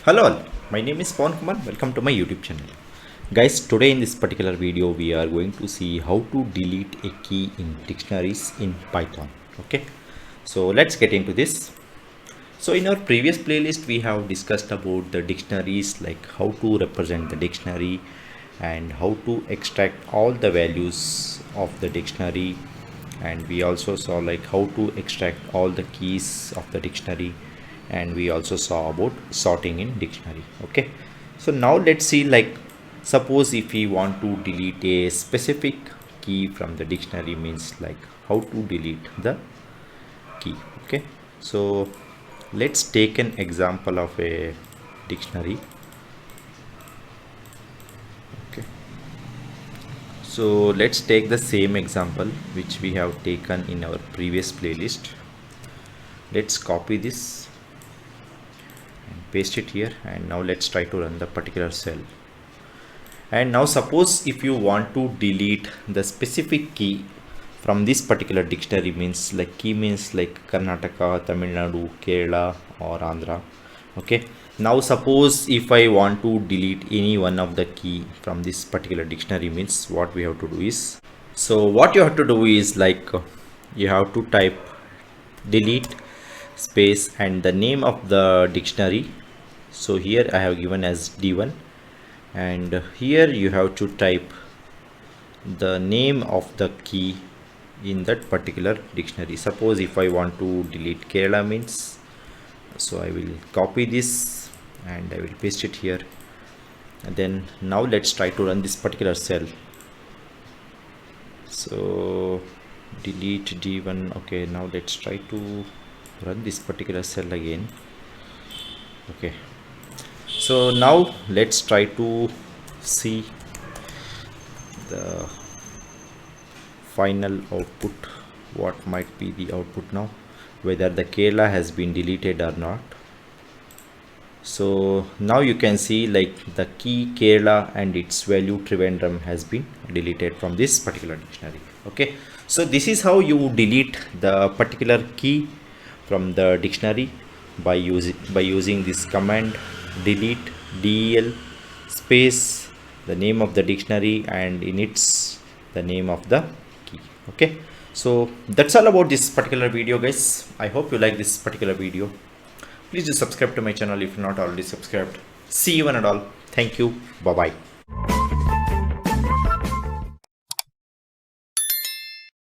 Hello all, my name is Pavan Kumar. Welcome to my YouTube channel. Guys, today in this particular video we are going to see how to delete a key in dictionaries in Python. Okay, so let's get into this. So in our previous playlist we have discussed about the dictionaries, like how to represent the dictionary and how to extract all the values of the dictionary, and we also saw like how to extract all the keys of the dictionary, and we also saw about sorting in dictionary. Okay, so now let's see, like suppose if we want to delete a specific key from the dictionary, means like how to delete the key. Okay, so let's take an example of a dictionary. Okay, so let's take the same example which we have taken in our previous playlist. Let's copy this and paste it here, and now let's try to run the particular cell. And now suppose if you want to delete the specific key from this particular dictionary, means like key means like Karnataka, Tamil Nadu, Kerala or Andhra. Okay, now suppose if I want to delete any one of the key from this particular dictionary, means what we have to do is, so what you have to do is like you have to type delete space and the name of the dictionary. So here I have given as D1, and here you have to type the name of the key in that particular dictionary. Suppose if I want to delete Kerala, means, so I will copy this and I will paste it here, and then now let's try to run this particular cell. So delete D1. Okay, now let's try to run this particular cell again. Okay, so now let's try to see the final output. What might be the output now, whether the Kerala has been deleted or not. So now you can see like the key Kerala and its value Trivandrum has been deleted from this particular dictionary. Okay, so this is how you delete the particular key from the dictionary by using this command delete del space the name of the dictionary and in its the name of the key. Okay, so that's all about this particular video, guys. I hope you like this particular video. Please do subscribe to my channel if you're not already subscribed. See you one and all. Thank you. Bye bye.